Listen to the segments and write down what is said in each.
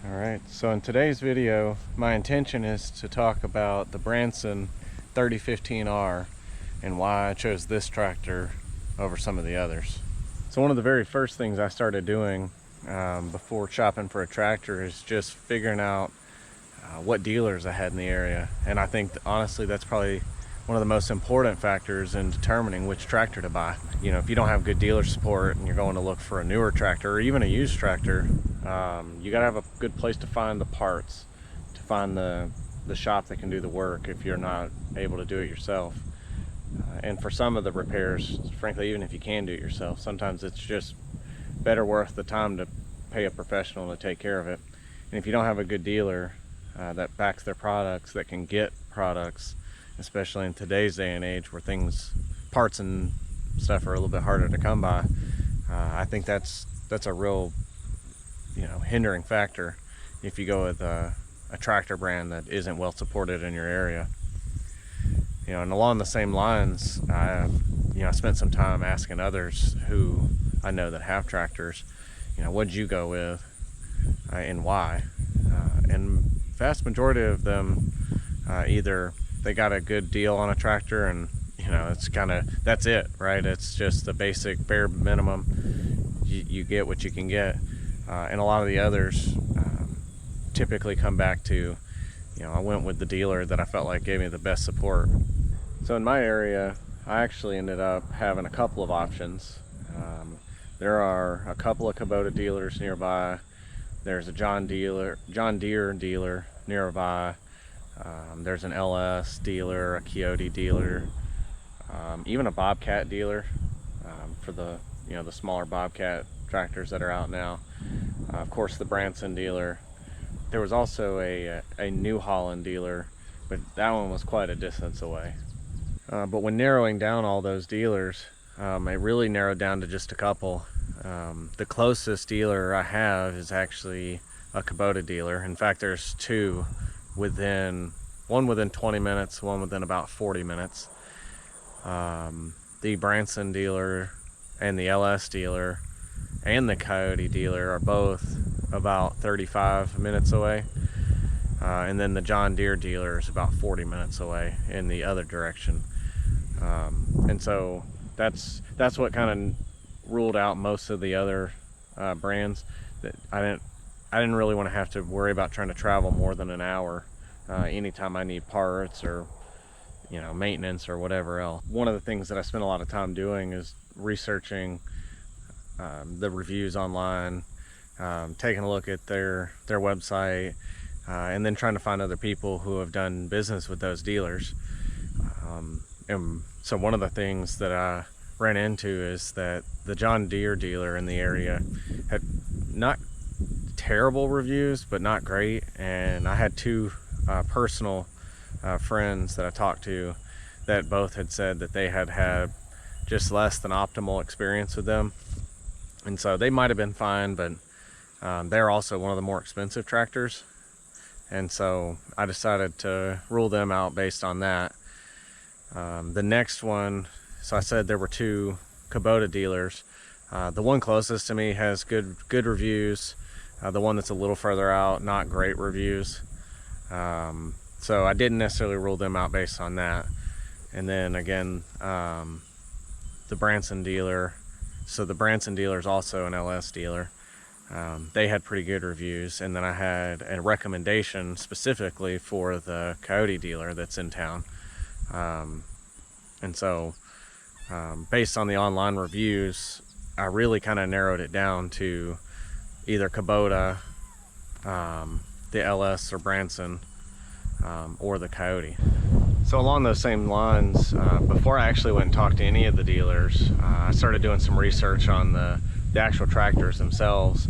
Alright, so in today's video, my intention is to talk about the Branson 3015R and why I chose this tractor over some of the others. So one of the very first things I started doing before shopping for a tractor is just figuring out what dealers I had in the area. And I think honestly that's probably one of the most important factors in determining which tractor to buy. You know, if you don't have good dealer support and you're going to look for a newer tractor or even a used tractor, you got to have a good place to find the parts, to find the shop that can do the work if you're not able to do it yourself. And for some of the repairs, frankly, even if you can do it yourself, sometimes it's just better worth the time to pay a professional to take care of it. And if you don't have a good dealer that backs their products, that can get products, especially in today's day and age where parts and stuff are a little bit harder to come by, I think that's a real hindering factor if you go with a tractor brand that isn't well supported in your area. And along the same lines, I spent some time asking others who I know that have tractors, what'd you go with and why? And vast majority of them either they got a good deal on a tractor and it's that's it, right? It's just the basic bare minimum. You get what you can get. And a lot of the others typically come back to, I went with the dealer that I felt like gave me the best support. So in my area, I actually ended up having a couple of options. There are a couple of Kubota dealers nearby. There's a John Deere dealer nearby. There's an LS dealer, a Kioti dealer, even a Bobcat dealer for the smaller Bobcat tractors that are out now. Of course, the Branson dealer. There was also a New Holland dealer, but that one was quite a distance away. But when narrowing down all those dealers, I really narrowed down to just a couple. The closest dealer I have is actually a Kubota dealer. In fact, there's two one within 20 minutes, one within about 40 minutes. The Branson dealer and the LS dealer and the Kioti dealer are both about 35 minutes away. And then the John Deere dealer is about 40 minutes away in the other direction. And so that's what kind of ruled out most of the other brands. That I didn't really want to have to worry about trying to travel more than an hour anytime I need parts or maintenance or whatever else. One of the things that I spend a lot of time doing is researching the reviews online, taking a look at their website, and then trying to find other people who have done business with those dealers. And so one of the things that I ran into is that the John Deere dealer in the area had not terrible reviews, but not great. And I had two personal friends that I talked to that both had said that they had just less than optimal experience with them. And so they might have been fine, but they're also one of the more expensive tractors. And so I decided to rule them out based on that. The next one, so I said there were two Kubota dealers. The one closest to me has good reviews. The one that's a little further out, not great reviews. So I didn't necessarily rule them out based on that. And then again, the Branson dealer. So the Branson dealer is also an LS dealer. They had pretty good reviews. And then I had a recommendation specifically for the Kioti dealer that's in town. And so based on the online reviews, I really kind of narrowed it down to either Kubota, the LS or Branson, or the Kioti. So along those same lines, before I actually went and talked to any of the dealers, I started doing some research on the actual tractors themselves,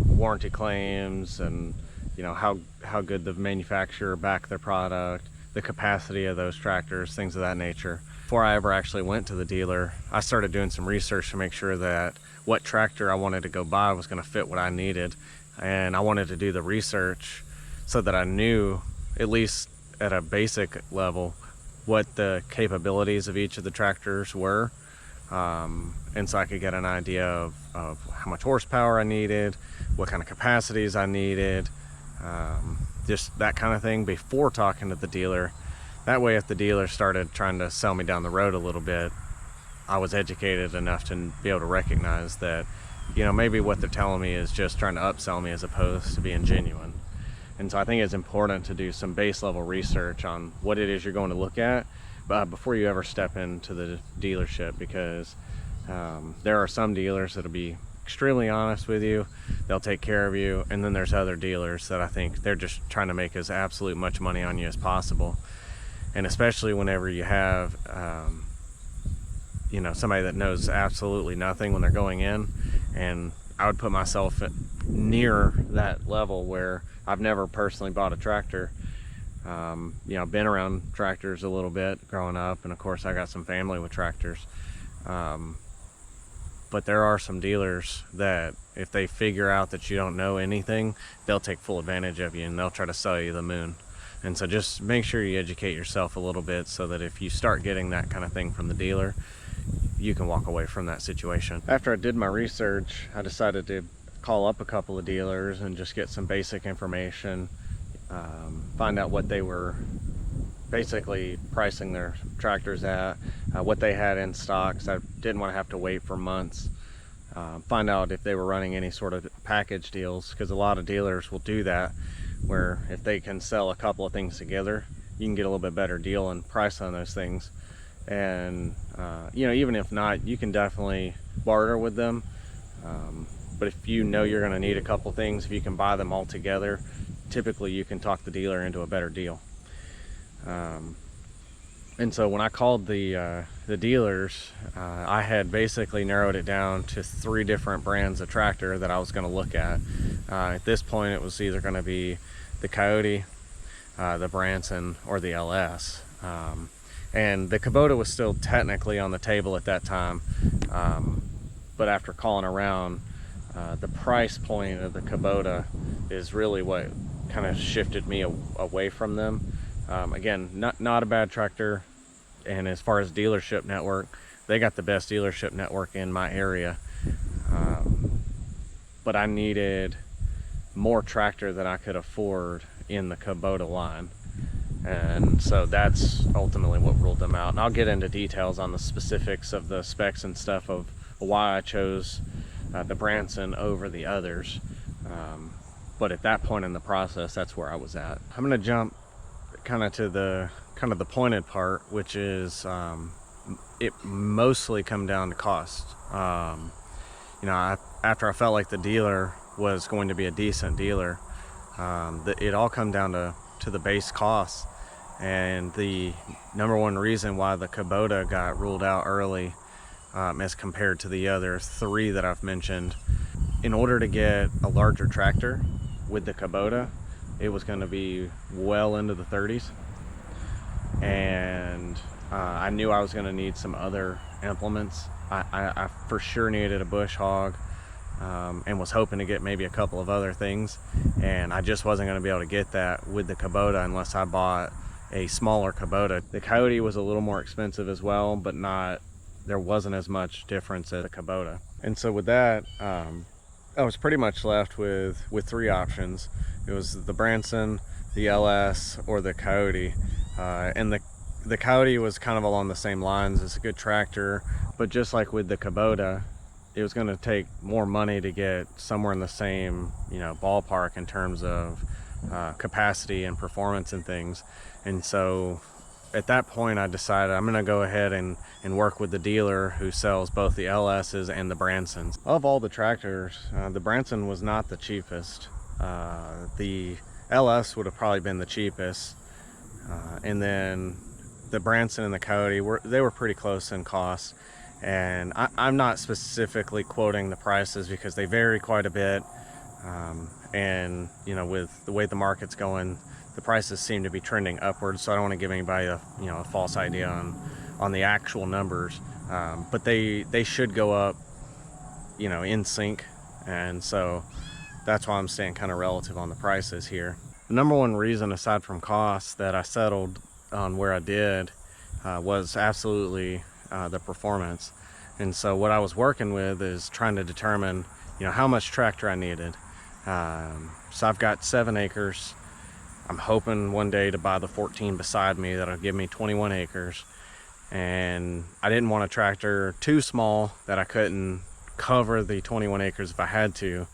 warranty claims, and how good the manufacturer backed their product, the capacity of those tractors, things of that nature. Before I ever actually went to the dealer, I started doing some research to make sure that what tractor I wanted to go buy was going to fit what I needed. And I wanted to do the research so that I knew, at least at a basic level, what the capabilities of each of the tractors were, And so I could get an idea of how much horsepower I needed, what kind of capacities I needed, just that kind of thing before talking to the dealer. That way, if the dealer started trying to sell me down the road a little bit, I was educated enough to be able to recognize that, maybe what they're telling me is just trying to upsell me as opposed to being genuine. And so I think it's important to do some base level research on what it is you're going to look at before you ever step into the dealership, because there are some dealers that'll be extremely honest with you. They'll take care of you. And then there's other dealers that I think they're just trying to make as absolute much money on you as possible. And especially whenever you have somebody that knows absolutely nothing when they're going in. And I would put myself near that level where I've never personally bought a tractor. I've been around tractors a little bit growing up, and of course I got some family with tractors. But there are some dealers that if they figure out that you don't know anything, they'll take full advantage of you and they'll try to sell you the moon. And so just make sure you educate yourself a little bit so that if you start getting that kind of thing from the dealer, you can walk away from that situation. After I did my research, I decided to call up a couple of dealers and just get some basic information, find out what they were basically pricing their tractors at, what they had in stock, so I didn't want to have to wait for months. Find out if they were running any sort of package deals, because a lot of dealers will do that, where if they can sell a couple of things together, you can get a little bit better deal and price on those things. And even if not, you can definitely barter with them. But if you're going to need a couple things, if you can buy them all together, typically you can talk the dealer into a better deal. And so when I called the dealers, I had basically narrowed it down to 3 different brands of tractor that I was going to look at. At this point, it was either going to be the Kioti, the Branson, or the LS. And the Kubota was still technically on the table at that time. But after calling around, the price point of the Kubota is really what kind of shifted me away from them. Again, not a bad tractor, and as far as dealership network, they got the best dealership network in my area. But I needed more tractor than I could afford in the Kubota line. And so that's ultimately what ruled them out. And I'll get into details on the specifics of the specs and stuff of why I chose the Branson over the others. But at that point in the process, that's where I was at. I'm gonna jump kind of to the pointed part, which is it mostly come down to cost. After I felt like the dealer was going to be a decent dealer, it all come down to the base costs. And the number one reason why the Kubota got ruled out early, as compared to the other 3 that I've mentioned, in order to get a larger tractor with the Kubota, it was going to be well into the 30s. And I knew I was going to need some other implements. I for sure needed a bush hog, and was hoping to get maybe a couple of other things. And I just wasn't going to be able to get that with the Kubota unless I bought a smaller Kubota. The Kioti was a little more expensive as well, but there wasn't as much difference as the Kubota. And so with that, I was pretty much left with 3 options. It was the Branson, the LS, or the Kioti. And the Kioti was kind of along the same lines. It's a good tractor, but just like with the Kubota, it was going to take more money to get somewhere in the same ballpark in terms of capacity and performance and things. And so at that point I decided I'm going to go ahead and work with the dealer who sells both the LS's and the Bransons. Of all the tractors, the Branson was not the cheapest. The LS would have probably been the cheapest, and then the Branson and the Kioti were pretty close in cost. And I'm not specifically quoting the prices because they vary quite a bit, and with the way the market's going, the prices seem to be trending upwards, so I don't want to give anybody a false idea on the actual numbers, but they should go up in sync. And so that's why I'm staying kind of relative on the prices here. The number one reason, aside from cost, that I settled on where I did was absolutely the performance. And so what I was working with is trying to determine, how much tractor I needed. So I've got 7 acres. I'm hoping one day to buy the 14 beside me that'll give me 21 acres. And I didn't want a tractor too small that I couldn't cover the 21 acres if I had to,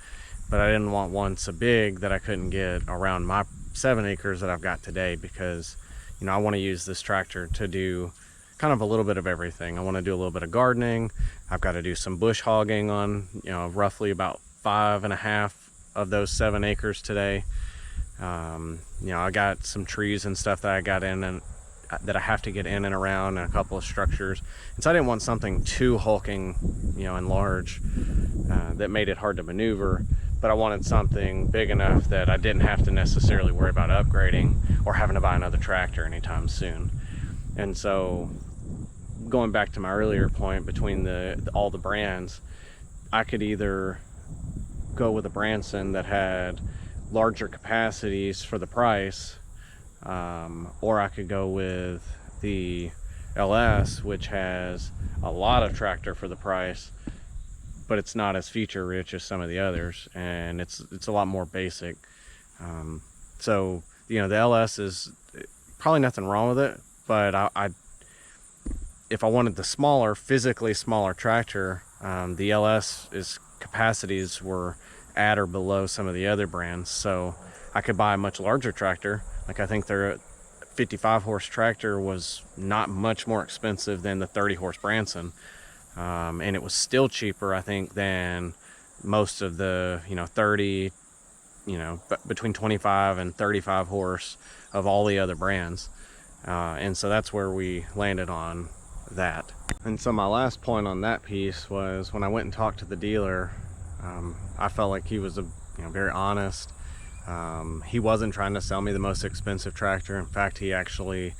but I didn't want one so big that I couldn't get around my 7 acres that I've got today, because I want to use this tractor to do kind of a little bit of everything. I want to do a little bit of gardening. I've got to do some bush hogging on roughly about 5.5 of those 7 acres today. I got some trees and stuff that I got in and that I have to get in and around, and a couple of structures. And so I didn't want something too hulking, and large, that made it hard to maneuver. But I wanted something big enough that I didn't have to necessarily worry about upgrading or having to buy another tractor anytime soon. And so, going back to my earlier point, between all the brands, I could either go with a Branson that had larger capacities for the price, or I could go with the LS, which has a lot of tractor for the price, but it's not as feature rich as some of the others, and it's a lot more basic. So the LS is probably nothing wrong with it, but if I wanted the physically smaller tractor, the LS's capacities were at or below some of the other brands, so I could buy a much larger tractor. Like, I think their 55 horse tractor was not much more expensive than the 30 horse Branson, and it was still cheaper, I think, than most of the 30, between 25 and 35 horse of all the other brands. And so that's where we landed on that. And so my last point on that piece was, when I went and talked to the dealer, I felt like he was very honest. He wasn't trying to sell me the most expensive tractor. In fact, he actually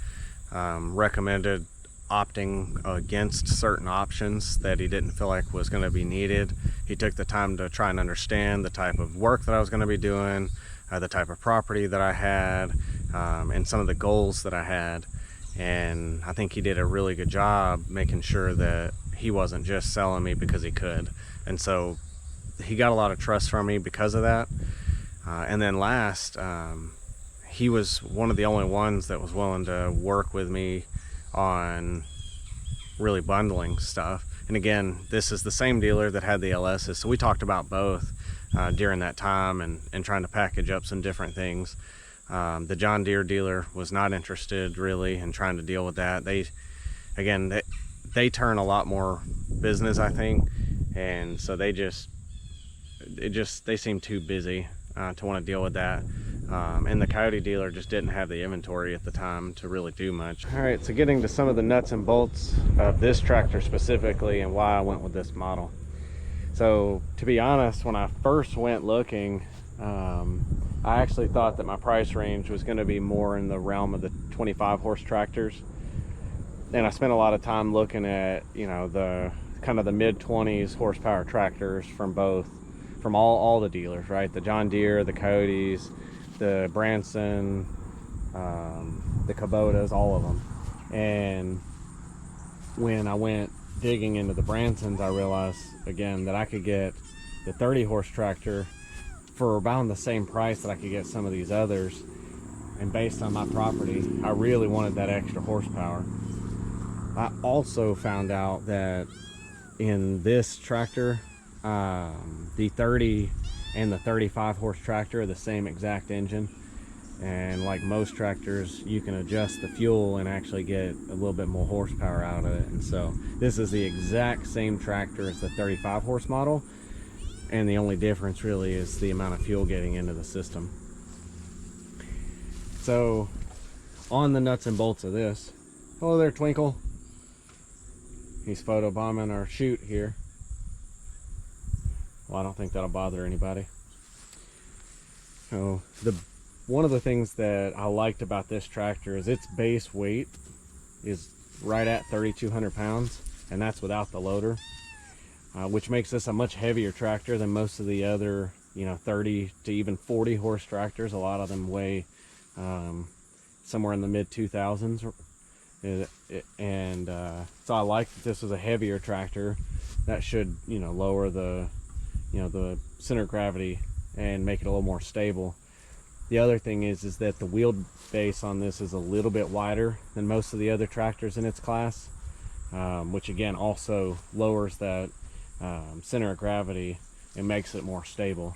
recommended opting against certain options that he didn't feel like was going to be needed. He took the time to try and understand the type of work that I was going to be doing, the type of property that I had, and some of the goals that I had. And I think he did a really good job making sure that he wasn't just selling me because he could. And so he got a lot of trust from me because of that. And then last, he was one of the only ones that was willing to work with me on really bundling stuff. And again, this is the same dealer that had the LS's, so we talked about both during that time, and trying to package up some different things. The John Deere dealer was not interested really in trying to deal with that. They turn a lot more business, I think, and so they seem too busy to want to deal with that. And the Kioti dealer just didn't have the inventory at the time to really do much. All right, so getting to some of the nuts and bolts of this tractor specifically, and why I went with this model. So to be honest, when I first went looking, I actually thought that my price range was going to be more in the realm of the 25 horse tractors. And I spent a lot of time looking at, the kind of the mid-20s horsepower tractors from all the dealers, right? The John Deere, the Kiotis, the Branson, the Kubotas, all of them. And when I went digging into the Bransons, I realized again that I could get the 30 horse tractor for about the same price that I could get some of these others. And based on my property, I really wanted that extra horsepower. I also found out that in this tractor, the 30 and the 35 horse tractor are the same exact engine, and like most tractors, you can adjust the fuel and actually get a little bit more horsepower out of it. And so this is the exact same tractor as the 35 horse model, and the only difference really is the amount of fuel getting into the system. So on the nuts and bolts of this, hello there, Twinkle. He's photobombing our chute here. Well, I don't think that'll bother anybody. So one of the things that I liked about this tractor is its base weight is right at 3,200 pounds, and that's without the loader, which makes this a much heavier tractor than most of the other 30 to even 40 horse tractors. A lot of them weigh somewhere in the mid 2,000s. So I like that this was a heavier tractor. That should, you know, lower the, you know, the center of gravity and make it a little more stable. The other thing is that the wheelbase on this is a little bit wider than most of the other tractors in its class, which again also lowers that center of gravity and makes it more stable.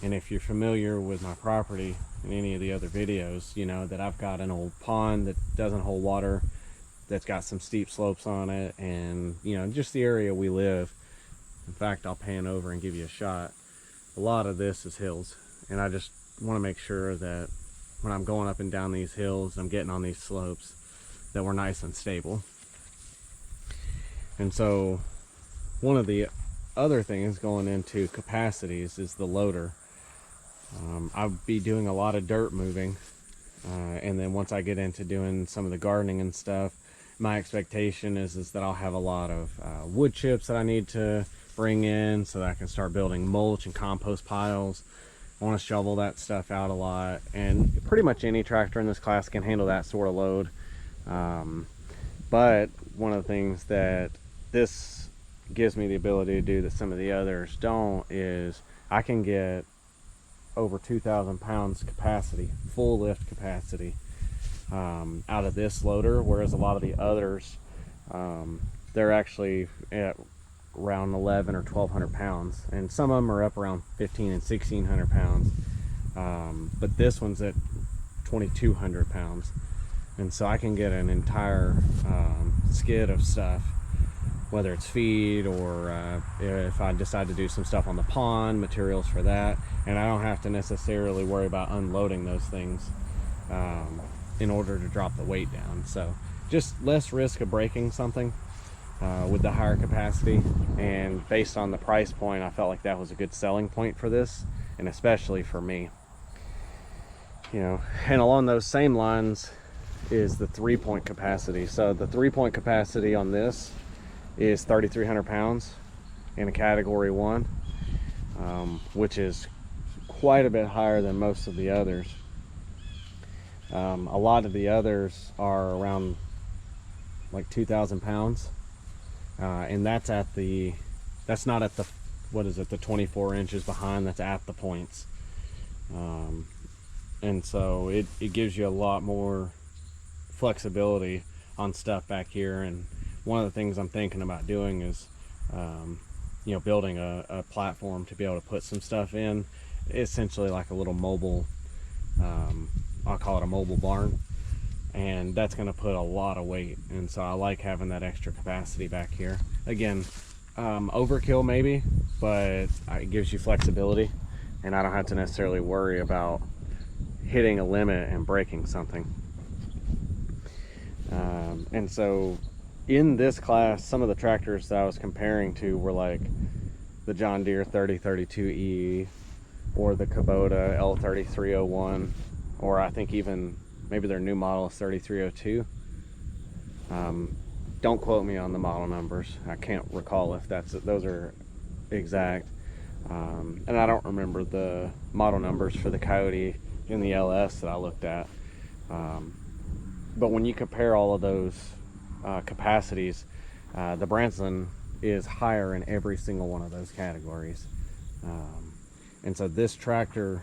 And if you're familiar with my property in any of the other videos, you know that I've got an old pond that doesn't hold water, that's got some steep slopes on it, and you know, just the area we live. In fact, I'll pan over and give you a shot. A lot of this is hills, and I just want to make sure that when I'm going up and down these hills, I'm getting on these slopes, that we're nice and stable. And so one of the other things going into capacities is the loader. I'll be doing a lot of dirt moving, and then once I get into doing some of the gardening and stuff, my expectation is that I'll have a lot of wood chips that I need to bring in so that I can start building mulch and compost piles. I want to shovel that stuff out a lot, and pretty much any tractor in this class can handle that sort of load. But one of the things that this gives me the ability to do that some of the others don't is I can get over 2,000 pounds capacity, full lift capacity, out of this loader, whereas a lot of the others, they're actually at around 11 or 1,200 pounds, and some of them are up around 1,500 and 1,600 pounds, but this one's at 2,200 pounds, and so I can get an entire skid of stuff, whether it's feed or if I decide to do some stuff on the pond, materials for that, and I don't have to necessarily worry about unloading those things in order to drop the weight down. So just less risk of breaking something with the higher capacity, and based on the price point, I felt like that was a good selling point for this, and especially for me. You know, and along those same lines is the 3-point capacity. So the 3-point capacity on this is 3,300 pounds in a category 1, which is quite a bit higher than most of the others. A lot of the others are around like 2,000 pounds, and that's not at the, what is it, the 24 inches behind, that's at the points. And so it gives you a lot more flexibility on stuff back here. And one of the things I'm thinking about doing is you know, building a platform to be able to put some stuff in, essentially like a little mobile, I'll call it a mobile barn, and that's going to put a lot of weight, and so I like having that extra capacity back here. Again, overkill maybe, but it gives you flexibility, and I don't have to necessarily worry about hitting a limit and breaking something. And so in this class, some of the tractors that I was comparing to were like the John Deere 3032E or the Kubota L3301, or I think even maybe their new model is 3302. Don't quote me on the model numbers. I can't recall if those are exact. And I don't remember the model numbers for the Kioti and the LS that I looked at. But when you compare all of those capacities, the Branson is higher in every single one of those categories. And so this tractor,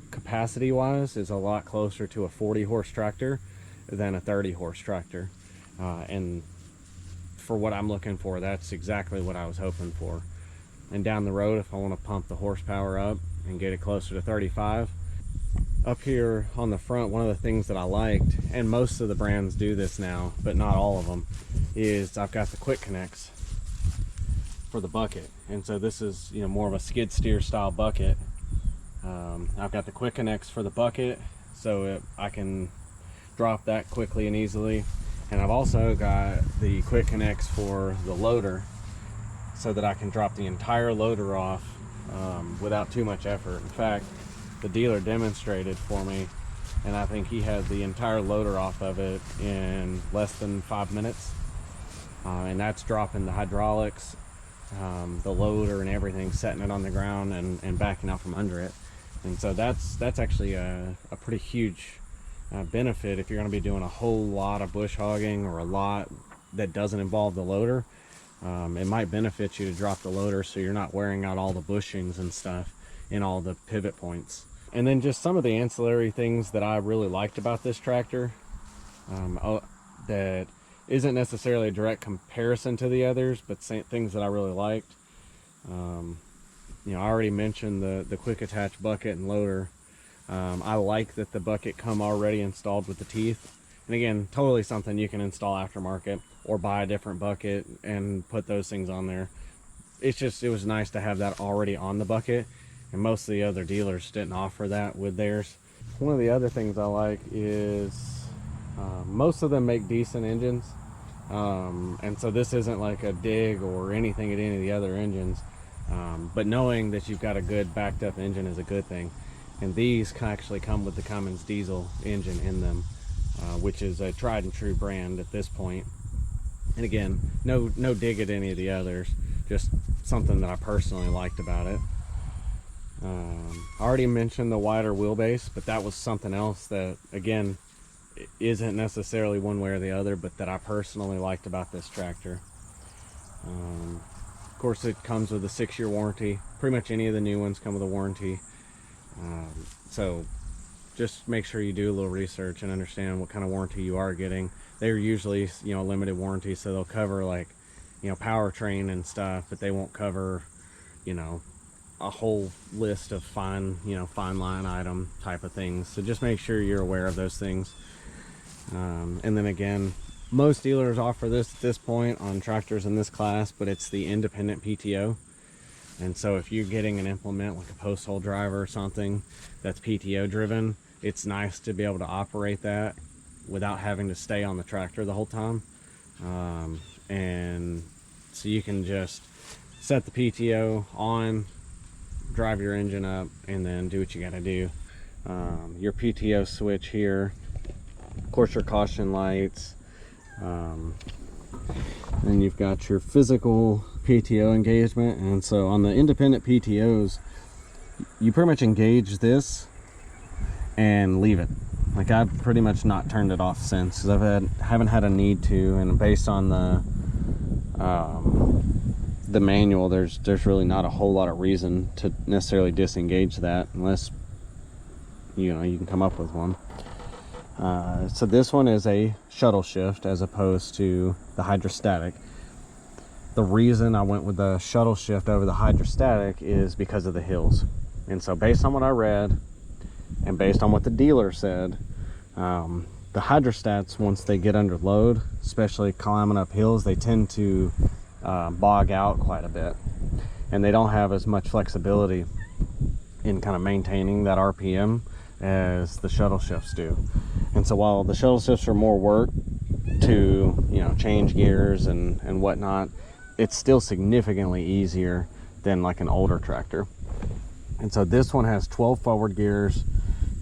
capacity wise, is a lot closer to a 40 horse tractor than a 30 horse tractor, and for what I'm looking for, that's exactly what I was hoping for. And down the road, if I want to pump the horsepower up and get it closer to 35, up here on the front, one of the things that I liked, and most of the brands do this now but not all of them, is I've got the quick connects for the bucket. And so this is, you know, more of a skid steer style bucket. I've got the quick connects for the bucket, so I can drop that quickly and easily. And I've also got the quick connects for the loader, so that I can drop the entire loader off without too much effort. In fact, the dealer demonstrated for me, and I think he had the entire loader off of it in less than 5 minutes. And that's dropping the hydraulics, the loader and everything, setting it on the ground and backing out from under it. And so that's actually a pretty huge benefit if you're going to be doing a whole lot of bush hogging or a lot that doesn't involve the loader. It might benefit you to drop the loader so you're not wearing out all the bushings and stuff in all the pivot points. And then just some of the ancillary things that I really liked about this tractor, that isn't necessarily a direct comparison to the others, but things that I really liked. You know, I already mentioned the quick attach bucket and loader. I like that the bucket come already installed with the teeth. And again, totally something you can install aftermarket or buy a different bucket and put those things on there. It's just, it was nice to have that already on the bucket, and most of the other dealers didn't offer that with theirs. One of the other things I like is most of them make decent engines. And so this isn't like a dig or anything at any of the other engines. But knowing that you've got a good backed up engine is a good thing. And these actually come with the Cummins diesel engine in them, which is a tried and true brand at this point. And again, no dig at any of the others, just something that I personally liked about it. I already mentioned the wider wheelbase, but that was something else that, again, isn't necessarily one way or the other, but that I personally liked about this tractor. Of course, it comes with a 6-year warranty. Pretty much any of the new ones come with a warranty. So just make sure you do a little research and understand what kind of warranty you are getting. They're usually, you know, limited warranty, so they'll cover, like, you know, powertrain and stuff, but they won't cover, you know, a whole list of fine line item type of things. So just make sure you're aware of those things. And then again, most dealers offer this at this point on tractors in this class, but it's the independent PTO. And so if you're getting an implement like a post hole driver or something that's PTO driven, it's nice to be able to operate that without having to stay on the tractor the whole time. And so you can just set the PTO on, drive your engine up, and then do what you got to do. Your PTO switch here, of course your caution lights, and you've got your physical PTO engagement. And so on the independent PTOs, you pretty much engage this and leave it. Like, I've pretty much not turned it off since, because haven't had a need to, and based on the manual, there's really not a whole lot of reason to necessarily disengage that, unless you know you can come up with one. So this one is a shuttle shift as opposed to the hydrostatic. The reason I went with the shuttle shift over the hydrostatic is because of the hills. And so based on what I read and based on what the dealer said, the hydrostats, once they get under load, especially climbing up hills, they tend to bog out quite a bit, and they don't have as much flexibility in kind of maintaining that RPM as the shuttle shifts do. And so while the shuttle shifts are more work to, you know, change gears and whatnot, it's still significantly easier than like an older tractor. And so this one has 12 forward gears,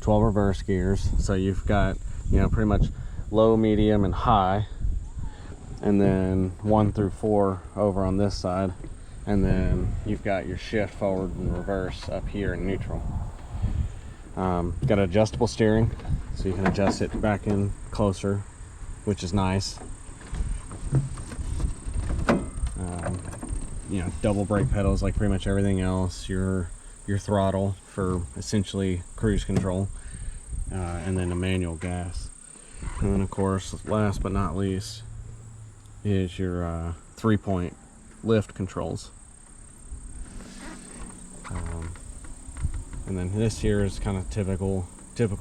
12 reverse gears. So you've got, you know, pretty much low, medium, and high, and then 1 through 4 over on this side, and then you've got your shift forward and reverse up here in neutral. Got adjustable steering, so you can adjust it back in closer, which is nice. You know, double brake pedals like pretty much everything else. Your throttle for essentially cruise control, and then a manual gas. And then of course, last but not least, is your 3-point lift controls. And then this here is kind of typical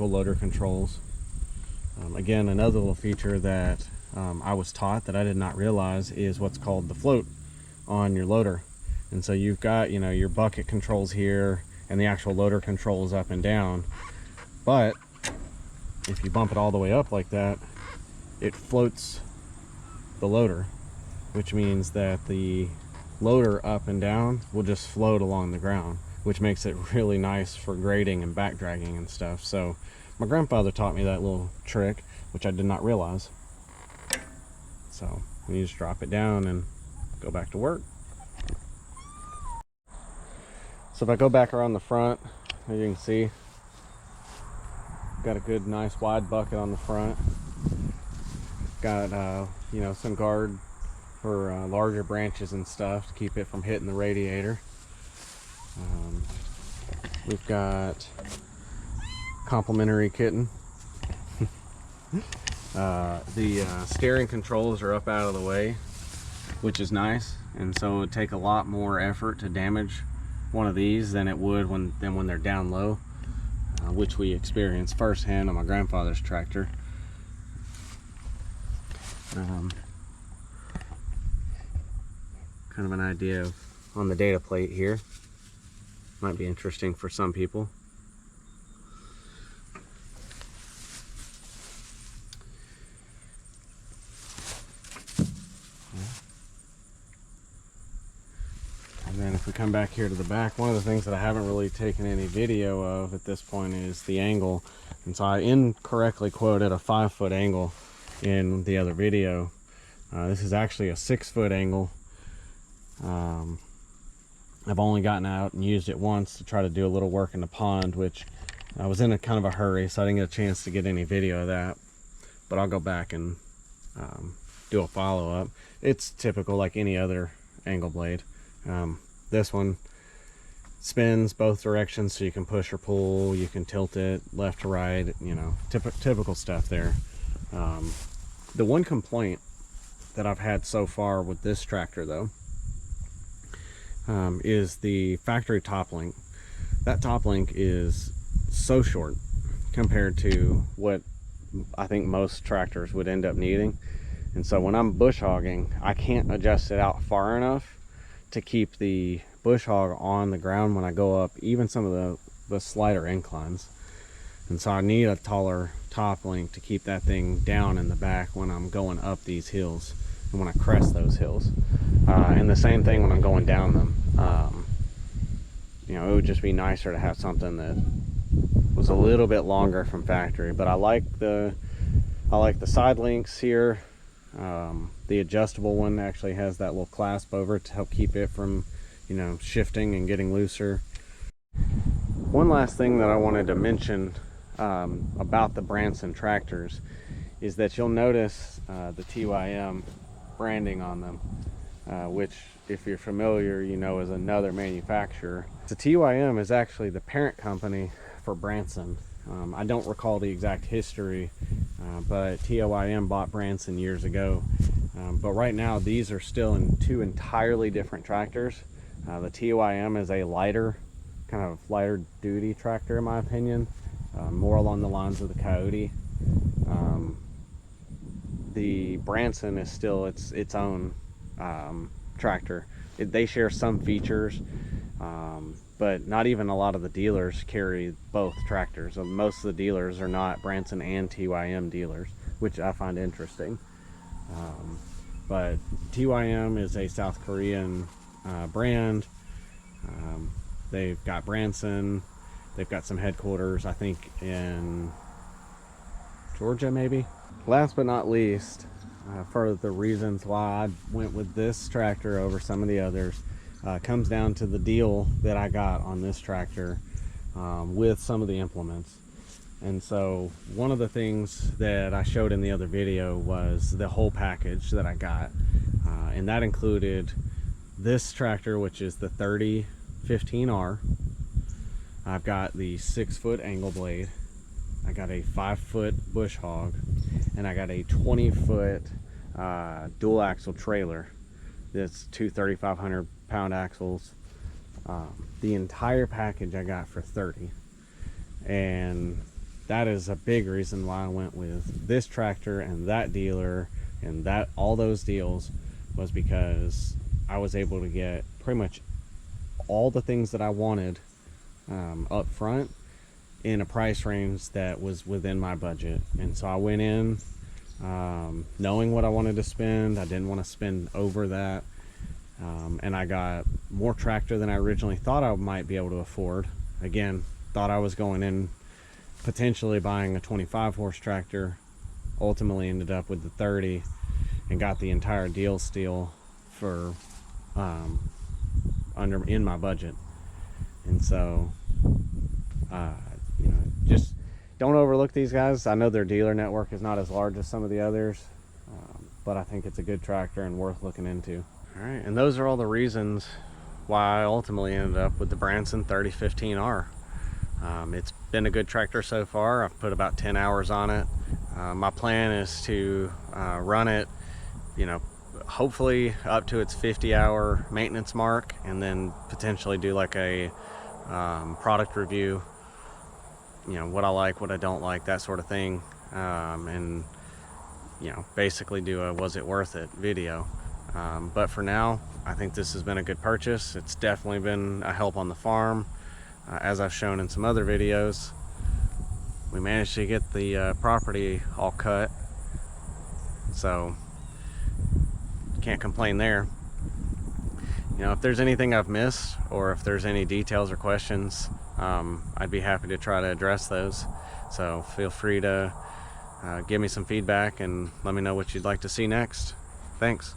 loader controls. Again, another little feature that I was taught that I did not realize is what's called the float on your loader. And so you've got, you know, your bucket controls here and the actual loader controls up and down, but if you bump it all the way up like that, it floats the loader, which means that the loader up and down will just float along the ground, which makes it really nice for grading and back dragging and stuff. So my grandfather taught me that little trick, which I did not realize. So you just drop it down and go back to work. So if I go back around the front, as you can see, Got a good, nice wide bucket on the front. Got you know, some guard for larger branches and stuff to keep it from hitting the radiator. We've got complimentary kitten. The steering controls are up out of the way, which is nice, and so it would take a lot more effort to damage one of these than it would when they're down low, which we experienced firsthand on my grandfather's tractor. Kind of an idea of, on the data plate here, might be interesting for some people. And then if we come back here to the back, one of the things that I haven't really taken any video of at this point is the angle. And so I incorrectly quoted a 5-foot angle in the other video. This is actually a 6-foot angle. I've only gotten out and used it once to try to do a little work in the pond, which I was in a kind of a hurry, so I didn't get a chance to get any video of that. But I'll go back and do a follow-up. It's typical like any other angle blade. This one spins both directions, so you can push or pull, you can tilt it left to right, you know, typical stuff there. The one complaint that I've had so far with this tractor though is the factory top link. That top link is so short compared to what I think most tractors would end up needing. And so when I'm bush hogging, I can't adjust it out far enough to keep the bush hog on the ground when I go up even some of the slighter inclines. And so I need a taller top link to keep that thing down in the back when I'm going up these hills and when I crest those hills. And the same thing when I'm going down them. You know, it would just be nicer to have something that was a little bit longer from factory. But I like the side links here. The adjustable one actually has that little clasp over it to help keep it from, you know, shifting and getting looser. One last thing that I wanted to mention about the Branson tractors is that you'll notice the TYM branding on them, which if you're familiar, you know, is another manufacturer. The TYM is actually the parent company for Branson. I don't recall the exact history, but TYM bought Branson years ago. But right now these are still in two entirely different tractors. The TYM is a lighter, kind of lighter duty tractor in my opinion, more along the lines of the Kioti. The Branson is still its own tractor. They share some features, but not even a lot of the dealers carry both tractors. Most of the dealers are not Branson and TYM dealers, which I find interesting. But TYM is a South Korean brand. They've got Branson. They've got some headquarters, I think, in Georgia, maybe. Last but not least, for the reasons why I went with this tractor over some of the others, comes down to the deal that I got on this tractor with some of the implements. And so one of the things that I showed in the other video was the whole package that I got, and that included this tractor, which is the 3015R. I've got the 6-foot angle blade, I got a 5-foot bush hog, and I got a 20-foot dual axle trailer. That's two 3,500 pound axles. The entire package I got for $30, and that is a big reason why I went with this tractor and that dealer and that all those deals, was because I was able to get pretty much all the things that I wanted up front in a price range that was within my budget. And so I went in knowing what I wanted to spend. I didn't want to spend over that, and I got more tractor than I originally thought I might be able to afford. Again, thought I was going in potentially buying a 25 horse tractor, ultimately ended up with the 30 and got the entire deal still for in my budget. And so you know, just don't overlook these guys. I know their dealer network is not as large as some of the others, but I think it's a good tractor and worth looking into. All right, and those are all the reasons why I ultimately ended up with the Branson 3015R. It's been a good tractor so far. I've put about 10 hours on it. My plan is to run it, you know, hopefully up to its 50-hour maintenance mark, and then potentially do like a product review, you know, what I like, what I don't like, that sort of thing, and you know, basically do a was it worth it video. But for now, I think this has been a good purchase. It's definitely been a help on the farm. As I've shown in some other videos, we managed to get the property all cut, so can't complain there. You know, if there's anything I've missed, or if there's any details or questions, I'd be happy to try to address those. So feel free to give me some feedback and let me know what you'd like to see next. Thanks.